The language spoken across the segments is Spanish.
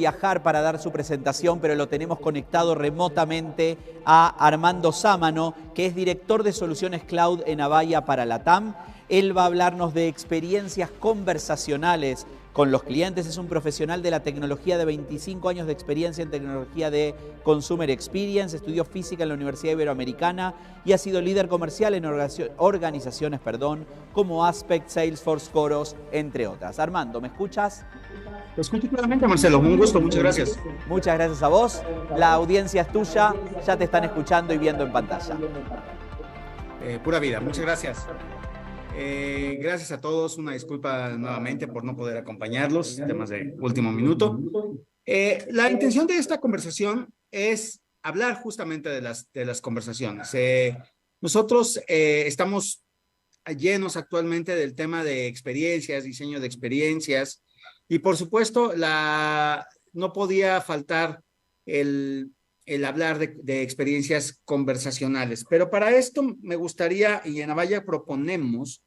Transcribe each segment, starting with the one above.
viajar para dar su presentación, pero lo tenemos conectado remotamente a Armando Sámano, que es director de Soluciones Cloud en Avaya para LATAM. Él va a hablarnos de experiencias conversacionales con los clientes. Es un profesional de la tecnología de 25 años de experiencia en tecnología de Consumer Experience, estudió física en la Universidad Iberoamericana y ha sido líder comercial en organizaciones como Aspect, Salesforce, Coros, entre otras. Armando, ¿me escuchas? Lo escucho claramente, Marcelo. Un gusto, muchas gracias. Muchas gracias a vos. La audiencia es tuya, ya te están escuchando y viendo en pantalla. Pura vida, muchas gracias. Gracias a todos. Una disculpa nuevamente por no poder acompañarlos, temas de último minuto. La intención de esta conversación es hablar justamente de las conversaciones. Nosotros estamos llenos actualmente del tema de experiencias, diseño de experiencias, y por supuesto no podía faltar el hablar de experiencias conversacionales. Pero para esto me gustaría, y en Avaya proponemos,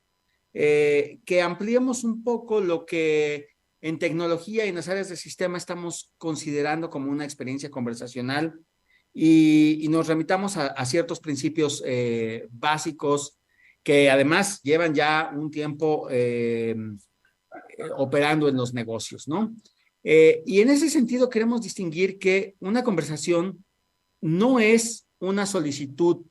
que ampliemos un poco lo que en tecnología y en las áreas de sistema estamos considerando como una experiencia conversacional y nos remitamos a ciertos principios básicos que además llevan ya un tiempo operando en los negocios, ¿no? Y en ese sentido queremos distinguir que una conversación no es una solicitud,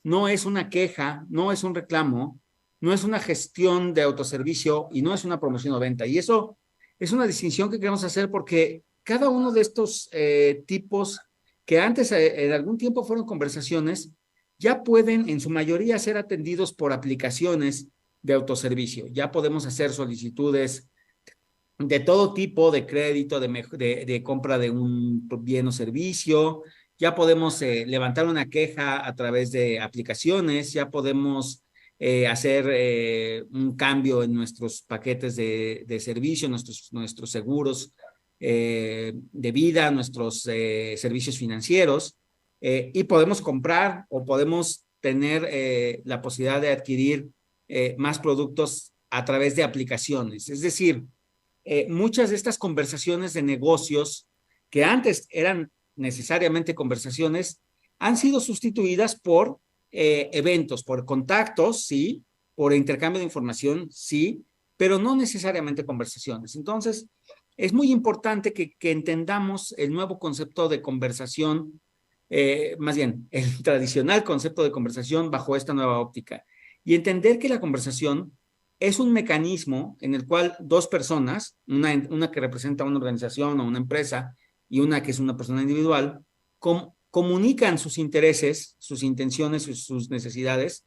no es una queja, no es un reclamo, no es una gestión de autoservicio y no es una promoción o venta. Y eso es una distinción que queremos hacer porque cada uno de estos tipos que antes en algún tiempo fueron conversaciones, ya pueden en su mayoría ser atendidos por aplicaciones de autoservicio. Ya podemos hacer solicitudes de todo tipo de crédito, de compra de un bien o servicio. Ya podemos levantar una queja a través de aplicaciones, ya podemos hacer un cambio en nuestros paquetes de servicio, nuestros seguros de vida, nuestros servicios financieros, y podemos comprar o podemos tener la posibilidad de adquirir más productos a través de aplicaciones. Es decir, muchas de estas conversaciones de negocios que antes eran necesariamente conversaciones han sido sustituidas por eventos, por contactos, sí, por intercambio de información, sí, pero no necesariamente conversaciones. Entonces, es muy importante que entendamos el nuevo concepto de conversación, más bien, el tradicional concepto de conversación bajo esta nueva óptica y entender que la conversación es un mecanismo en el cual dos personas, una que representa una organización o una empresa y una que es una persona individual, comunican sus intereses, sus intenciones, sus necesidades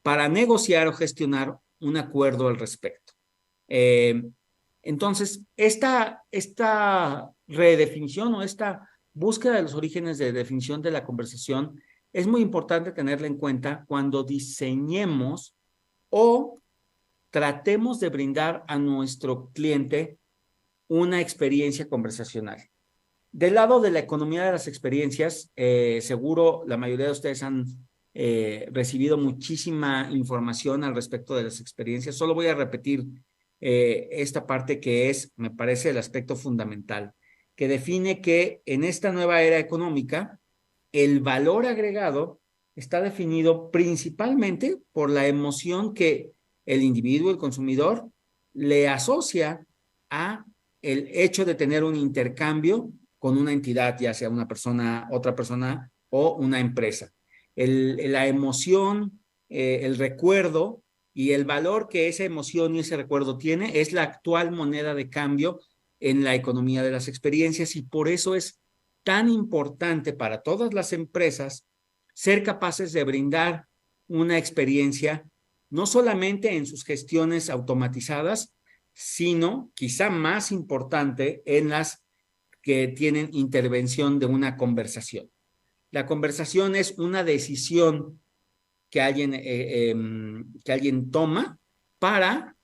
para negociar o gestionar un acuerdo al respecto. Entonces, esta redefinición o esta búsqueda de los orígenes de definición de la conversación es muy importante tenerla en cuenta cuando diseñemos o tratemos de brindar a nuestro cliente una experiencia conversacional. Del lado de la economía de las experiencias, seguro la mayoría de ustedes han recibido muchísima información al respecto de las experiencias. Solo voy a repetir esta parte que me parece, el aspecto fundamental, que define que en esta nueva era económica, el valor agregado está definido principalmente por la emoción que el individuo, el consumidor, le asocia a el hecho de tener un intercambio con una entidad, ya sea una persona, otra persona o una empresa. La emoción, el recuerdo y el valor que esa emoción y ese recuerdo tiene es la actual moneda de cambio en la economía de las experiencias y por eso es tan importante para todas las empresas ser capaces de brindar una experiencia no solamente en sus gestiones automatizadas, sino quizá más importante en las que tienen intervención de una conversación. La conversación es una decisión que alguien toma para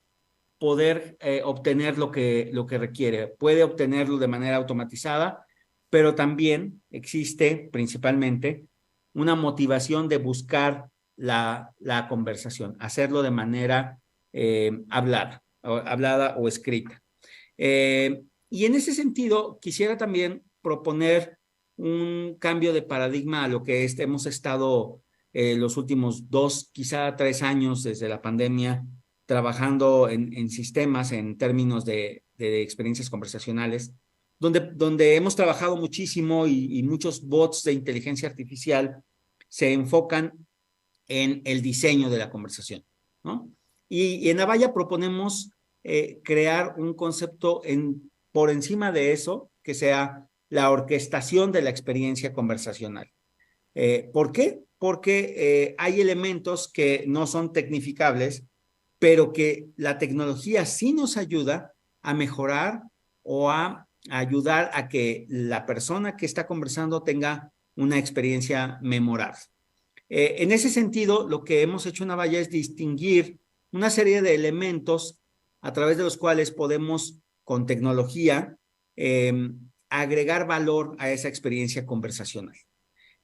poder obtener lo que requiere. Puede obtenerlo de manera automatizada, pero también existe principalmente una motivación de buscar la conversación, hacerlo de manera hablada o escrita. Y en ese sentido, quisiera también proponer un cambio de paradigma a lo que hemos estado los últimos 2, quizá 3 años desde la pandemia, trabajando en sistemas en términos de experiencias conversacionales, donde hemos trabajado muchísimo y muchos bots de inteligencia artificial se enfocan en el diseño de la conversación, ¿no? Y en Avaya proponemos crear un concepto por encima de eso, que sea la orquestación de la experiencia conversacional. ¿Por qué? Porque hay elementos que no son tecnificables, pero que la tecnología sí nos ayuda a mejorar o a ayudar a que la persona que está conversando tenga una experiencia memorable. En ese sentido, lo que hemos hecho en Avaya es distinguir una serie de elementos a través de los cuales podemos, con tecnología, agregar valor a esa experiencia conversacional.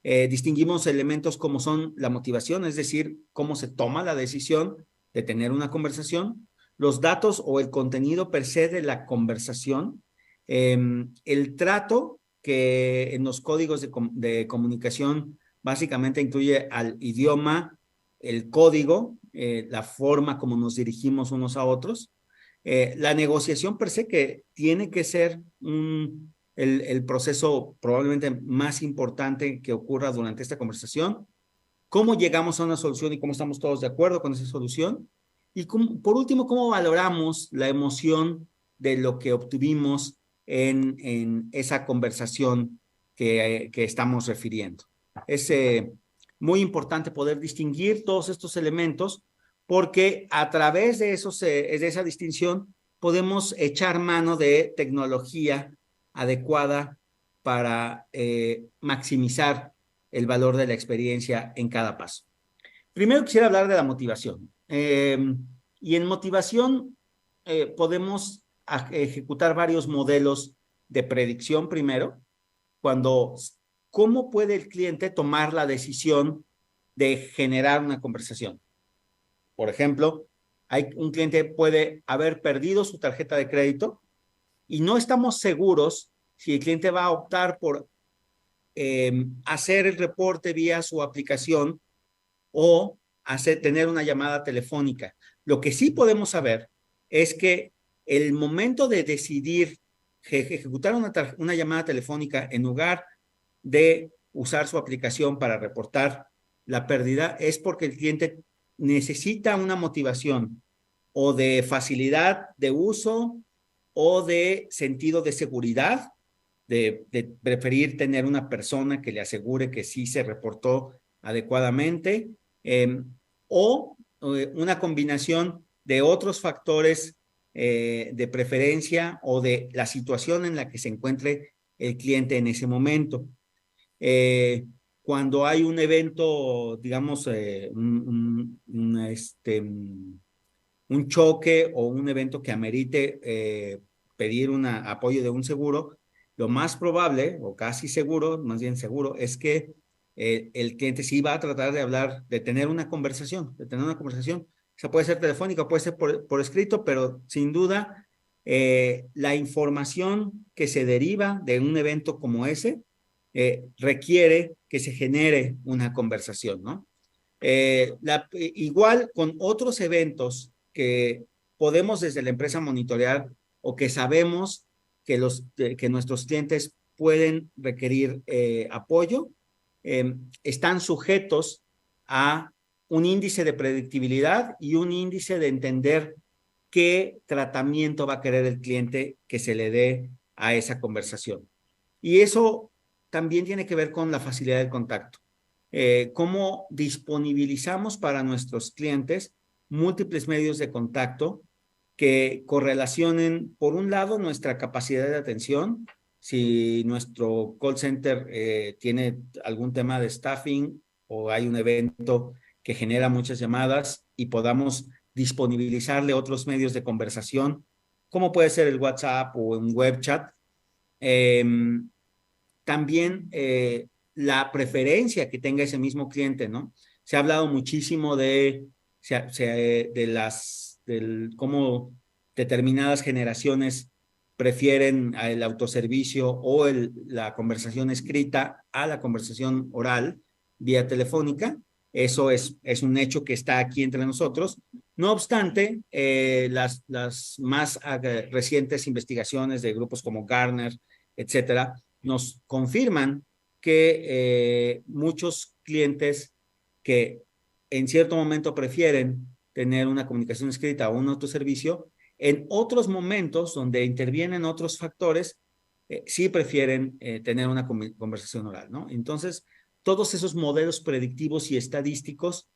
Distinguimos elementos como son la motivación, es decir, cómo se toma la decisión de tener una conversación, los datos o el contenido per se de la conversación, el trato que en los códigos de comunicación básicamente incluye al idioma, el código, la forma como nos dirigimos unos a otros, la negociación per se, que tiene que ser el proceso probablemente más importante que ocurra durante esta conversación, cómo llegamos a una solución y cómo estamos todos de acuerdo con esa solución, y por último, cómo valoramos la emoción de lo que obtuvimos en esa conversación que estamos refiriendo. Es muy importante poder distinguir todos estos elementos porque a través de esa distinción podemos echar mano de tecnología adecuada para maximizar el valor de la experiencia en cada paso. Primero quisiera hablar de la motivación. Y en motivación podemos ejecutar varios modelos de predicción primero, cuando cómo puede el cliente tomar la decisión de generar una conversación. Por ejemplo, un cliente puede haber perdido su tarjeta de crédito y no estamos seguros si el cliente va a optar por hacer el reporte vía su aplicación o tener una llamada telefónica. Lo que sí podemos saber es que el momento de decidir ejecutar una llamada telefónica en lugar de usar su aplicación para reportar la pérdida es porque el cliente necesita una motivación o de facilidad de uso o de sentido de seguridad, de preferir tener una persona que le asegure que sí se reportó adecuadamente, o una combinación de otros factores de preferencia o de la situación en la que se encuentre el cliente en ese momento. Cuando hay un evento, digamos, un choque o un evento que amerite pedir un apoyo de un seguro, lo más probable, o casi seguro, más bien seguro, es que el cliente sí va a tratar de hablar, de tener una conversación, O sea, puede ser telefónica, puede ser por escrito, pero sin duda la información que se deriva de un evento como ese requiere que se genere una conversación, ¿no? Igual con otros eventos que podemos desde la empresa monitorear o que sabemos que nuestros clientes pueden requerir apoyo, están sujetos a un índice de predictibilidad y un índice de entender qué tratamiento va a querer el cliente que se le dé a esa conversación. Y eso también tiene que ver con la facilidad del contacto. Cómo disponibilizamos para nuestros clientes múltiples medios de contacto que correlacionen, por un lado, nuestra capacidad de atención. Si nuestro call center tiene algún tema de staffing o hay un evento que genera muchas llamadas y podamos disponibilizarle otros medios de conversación, como puede ser el WhatsApp o un web chat. También la preferencia que tenga ese mismo cliente, ¿no? Se ha hablado muchísimo de cómo determinadas generaciones prefieren el autoservicio o la conversación escrita a la conversación oral vía telefónica. Eso es un hecho que está aquí entre nosotros. No obstante, las más recientes investigaciones de grupos como Gartner, etcétera, nos confirman que muchos clientes que en cierto momento prefieren tener una comunicación escrita o un autoservicio, en otros momentos donde intervienen otros factores, sí prefieren tener una conversación oral, ¿no? Entonces, todos esos modelos predictivos y estadísticos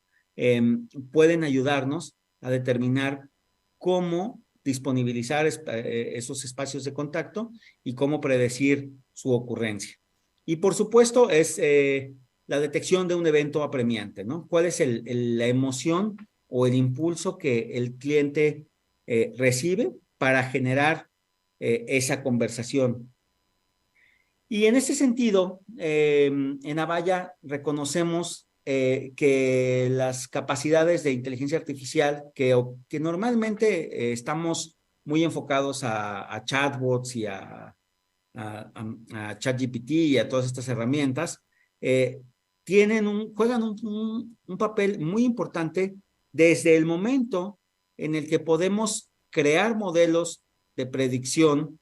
pueden ayudarnos a determinar cómo disponibilizar esos espacios de contacto y cómo predecir su ocurrencia. Y por supuesto es la detección de un evento apremiante, ¿no? ¿Cuál es la emoción o el impulso que el cliente recibe para generar esa conversación? Y en ese sentido, en Avaya reconocemos que las capacidades de inteligencia artificial que normalmente estamos muy enfocados a chatbots y a ChatGPT y a todas estas herramientas, juegan un papel muy importante desde el momento en el que podemos crear modelos de predicción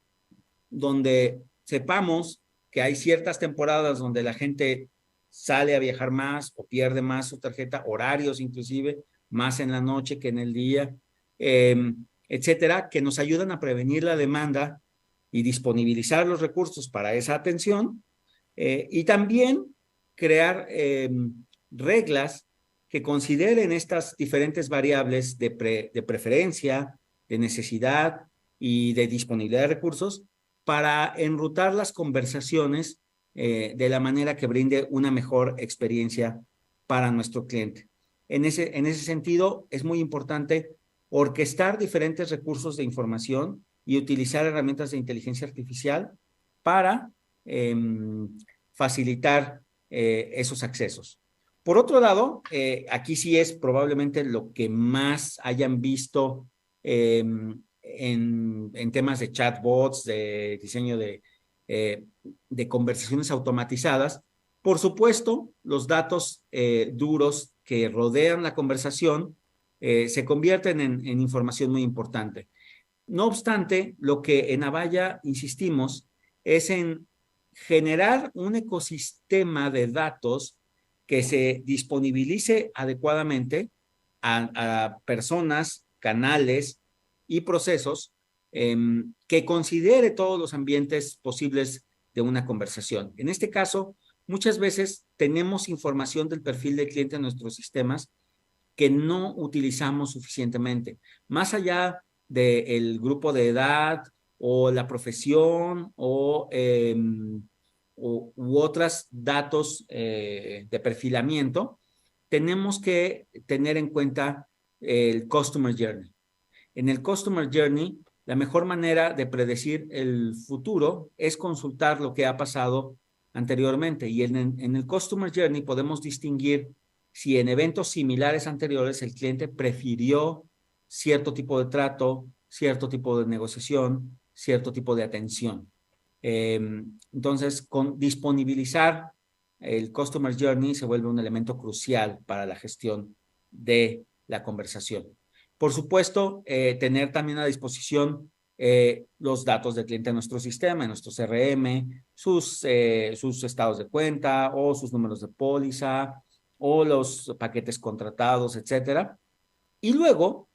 donde sepamos que hay ciertas temporadas donde la gente sale a viajar más o pierde más su tarjeta, horarios inclusive, más en la noche que en el día, etcétera, que nos ayudan a prevenir la demanda y disponibilizar los recursos para esa atención, y también crear reglas que consideren estas diferentes variables de preferencia, de necesidad y de disponibilidad de recursos para enrutar las conversaciones de la manera que brinde una mejor experiencia para nuestro cliente. En ese sentido, es muy importante orquestar diferentes recursos de información y utilizar herramientas de inteligencia artificial para facilitar esos accesos. Por otro lado, aquí sí es probablemente lo que más hayan visto en temas de chatbots, de diseño de conversaciones automatizadas. Por supuesto, los datos duros que rodean la conversación se convierten en información muy importante. No obstante, lo que en Avaya insistimos es en generar un ecosistema de datos que se disponibilice adecuadamente a personas, canales y procesos que considere todos los ambientes posibles de una conversación. En este caso, muchas veces tenemos información del perfil del cliente en nuestros sistemas que no utilizamos suficientemente. Más allá del grupo de edad o la profesión u otros datos de perfilamiento, tenemos que tener en cuenta el Customer Journey. En el Customer Journey, la mejor manera de predecir el futuro es consultar lo que ha pasado anteriormente. Y en el Customer Journey podemos distinguir si en eventos similares anteriores el cliente prefirió cierto tipo de trato, cierto tipo de negociación, cierto tipo de atención. Entonces, disponibilizar el Customer Journey se vuelve un elemento crucial para la gestión de la conversación. Por supuesto, tener también a disposición los datos del cliente en nuestro sistema, en nuestro CRM, sus estados de cuenta o sus números de póliza o los paquetes contratados, etcétera. Y luego,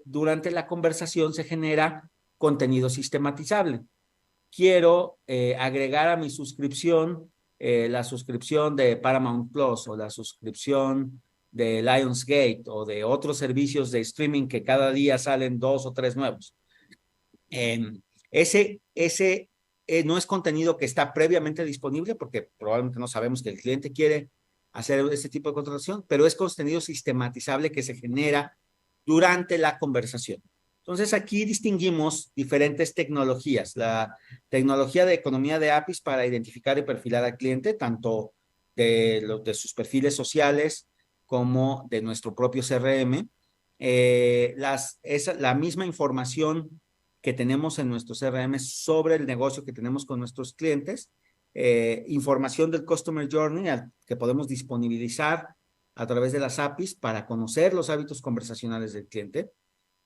durante la conversación se genera contenido sistematizable. Quiero agregar a mi suscripción la suscripción de Paramount Plus o la suscripción de Lionsgate o de otros servicios de streaming que cada día salen 2 o 3 nuevos. Ese no es contenido que está previamente disponible porque probablemente no sabemos que el cliente quiere hacer este tipo de contratación, pero es contenido sistematizable que se genera durante la conversación. Entonces aquí distinguimos diferentes tecnologías. La tecnología de economía de APIs para identificar y perfilar al cliente, tanto de sus perfiles sociales como de nuestro propio CRM. Es la misma información que tenemos en nuestro CRM sobre el negocio que tenemos con nuestros clientes, información del Customer Journey que podemos disponibilizar a través de las APIs para conocer los hábitos conversacionales del cliente.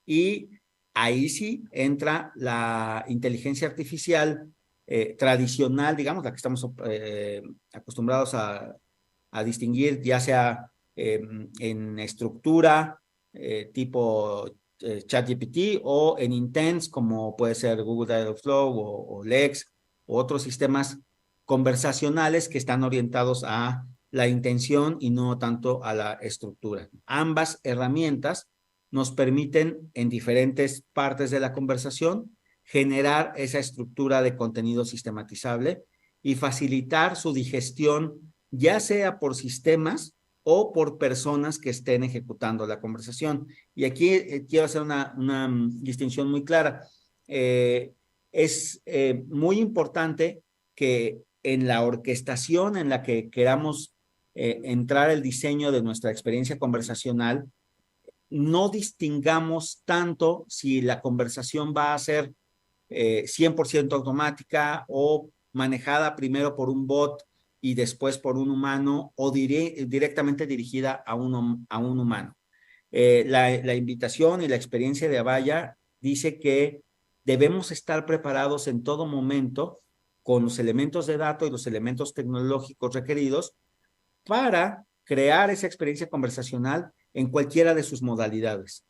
Y ahí sí entra la inteligencia artificial tradicional, digamos, la que estamos acostumbrados a distinguir, ya sea en estructura tipo ChatGPT o en intents, como puede ser Google Dialogflow o Lex, o otros sistemas conversacionales que están orientados a la intención y no tanto a la estructura. Ambas herramientas nos permiten en diferentes partes de la conversación generar esa estructura de contenido sistematizable y facilitar su digestión, ya sea por sistemas o por personas que estén ejecutando la conversación. Y aquí quiero hacer una distinción muy clara. Es muy importante que en la orquestación en la que queramos entrar el diseño de nuestra experiencia conversacional, no distingamos tanto si la conversación va a ser 100% automática o manejada primero por un bot y después por un humano o directamente dirigida a un humano. La invitación y la experiencia de Avaya dice que debemos estar preparados en todo momento con los elementos de datos y los elementos tecnológicos requeridos para crear esa experiencia conversacional en cualquiera de sus modalidades.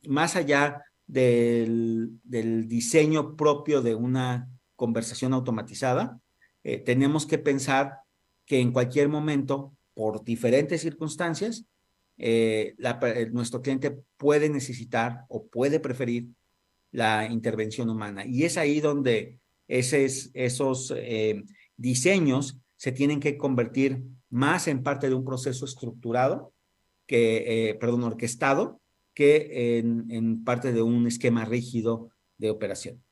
Más allá del diseño propio de una conversación automatizada, tenemos que pensar que en cualquier momento, por diferentes circunstancias, nuestro cliente puede necesitar o puede preferir la intervención humana. Y es ahí donde esos diseños se tienen que convertir más en parte de un proceso estructurado, orquestado, que en parte de un esquema rígido de operación.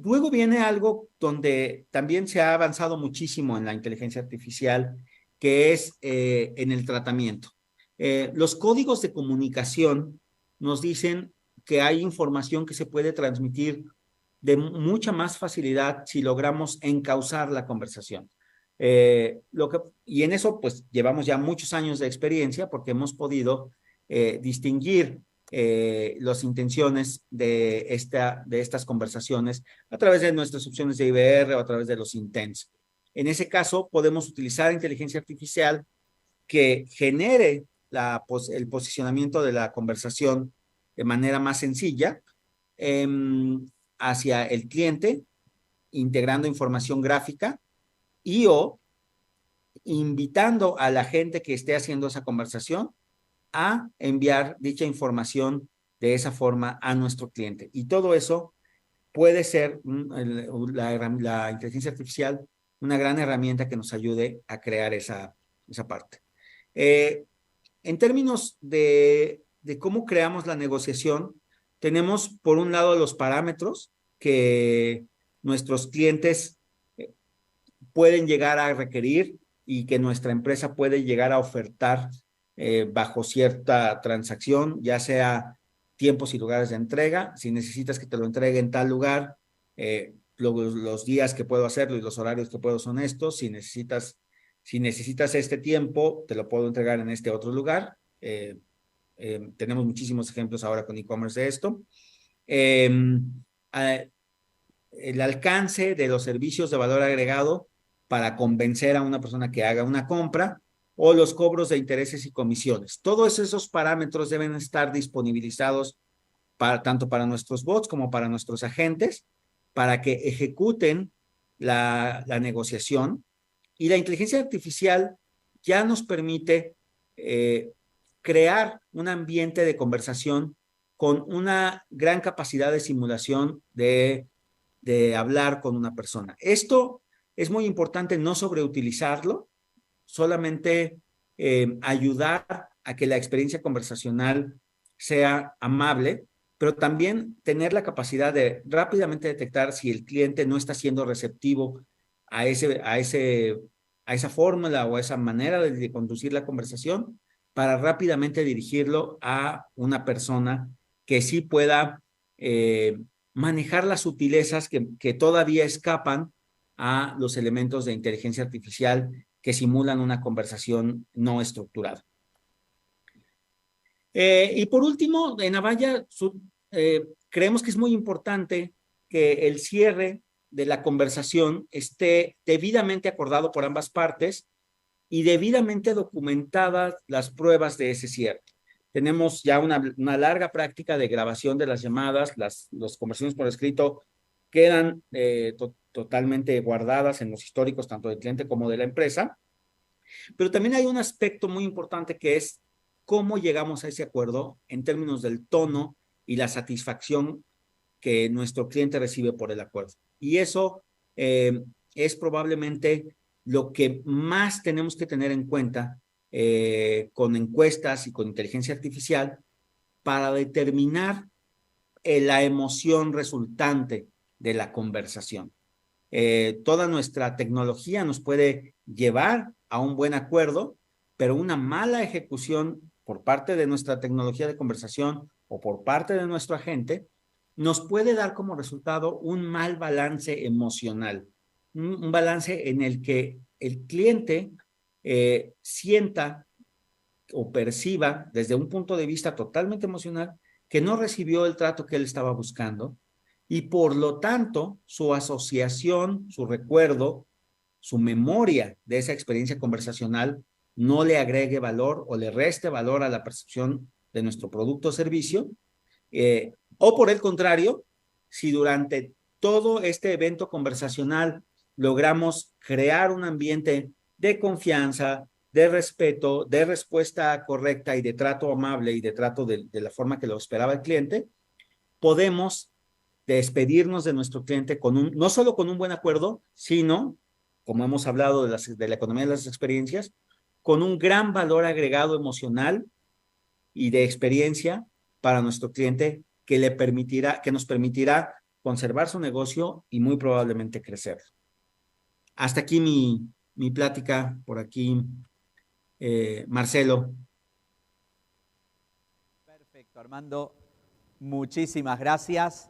Luego viene algo donde también se ha avanzado muchísimo en la inteligencia artificial, que es en el tratamiento. Los códigos de comunicación nos dicen que hay información que se puede transmitir de mucha más facilidad si logramos encauzar la conversación. Y en eso, pues, llevamos ya muchos años de experiencia porque hemos podido distinguir las intenciones de estas conversaciones a través de nuestras opciones de IBR o a través de los intents. En ese caso, podemos utilizar inteligencia artificial que genere el posicionamiento de la conversación de manera más sencilla hacia el cliente, integrando información gráfica y o invitando a la gente que esté haciendo esa conversación a enviar dicha información de esa forma a nuestro cliente. Y todo eso puede ser la inteligencia artificial una gran herramienta que nos ayude a crear esa parte. En términos de cómo creamos la negociación, tenemos por un lado los parámetros que nuestros clientes pueden llegar a requerir y que nuestra empresa puede llegar a ofertar bajo cierta transacción, ya sea tiempos y lugares de entrega. Si necesitas que te lo entregue en tal lugar, los días que puedo hacerlo y los horarios que puedo son estos. Si necesitas este tiempo, te lo puedo entregar en este otro lugar. Tenemos muchísimos ejemplos ahora con e-commerce de esto. El alcance de los servicios de valor agregado para convencer a una persona que haga una compra o los cobros de intereses y comisiones. Todos esos parámetros deben estar disponibilizados tanto para nuestros bots como para nuestros agentes para que ejecuten la negociación. Y la inteligencia artificial ya nos permite crear un ambiente de conversación con una gran capacidad de simulación de hablar con una persona. Esto es muy importante no sobreutilizarlo, solamente ayudar a que la experiencia conversacional sea amable, pero también tener la capacidad de rápidamente detectar si el cliente no está siendo receptivo a esa fórmula o a esa manera de conducir la conversación para rápidamente dirigirlo a una persona que sí pueda manejar las sutilezas que todavía escapan a los elementos de inteligencia artificial que simulan una conversación no estructurada. Y por último, en Avaya creemos que es muy importante que el cierre de la conversación esté debidamente acordado por ambas partes y debidamente documentadas las pruebas de ese cierre. Tenemos ya una larga práctica de grabación de las llamadas, las conversaciones por escrito quedan totalmente guardadas en los históricos tanto del cliente como de la empresa, pero también hay un aspecto muy importante que es cómo llegamos a ese acuerdo en términos del tono y la satisfacción que nuestro cliente recibe por el acuerdo. Y eso es probablemente lo que más tenemos que tener en cuenta con encuestas y con inteligencia artificial para determinar la emoción resultante de la conversación. Toda nuestra tecnología nos puede llevar a un buen acuerdo, pero una mala ejecución por parte de nuestra tecnología de conversación o por parte de nuestro agente nos puede dar como resultado un mal balance emocional, un balance en el que el cliente sienta o perciba desde un punto de vista totalmente emocional que no recibió el trato que él estaba buscando y por lo tanto su asociación, su recuerdo, su memoria de esa experiencia conversacional no le agregue valor o le reste valor a la percepción de nuestro producto o servicio, o por el contrario, si durante todo este evento conversacional logramos crear un ambiente de confianza, de respeto, de respuesta correcta y de trato amable y de trato de la forma que lo esperaba el cliente, podemos despedirnos de nuestro cliente no solo con un buen acuerdo, sino, como hemos hablado de la economía de las experiencias, con un gran valor agregado emocional y de experiencia para nuestro cliente que nos permitirá conservar su negocio y muy probablemente crecer. Hasta aquí mi plática por aquí, Marcelo. Perfecto, Armando. Muchísimas gracias.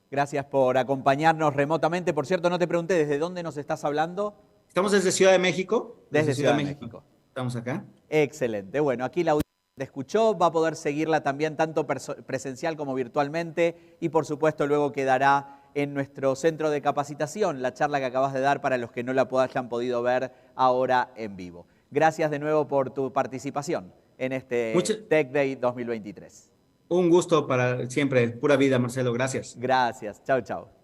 Gracias por acompañarnos remotamente. Por cierto, no te pregunté desde dónde nos estás hablando. Estamos desde Ciudad de México. Desde Ciudad de México. Estamos acá. Excelente. Bueno, aquí la audiencia te escuchó, va a poder seguirla también tanto presencial como virtualmente y por supuesto luego quedará en nuestro centro de capacitación la charla que acabas de dar para los que no la hayan podido ver ahora en vivo. Gracias de nuevo por tu participación en este Tech Day 2023. Un gusto para siempre. Pura vida, Marcelo. Gracias. Gracias. Chao, chao.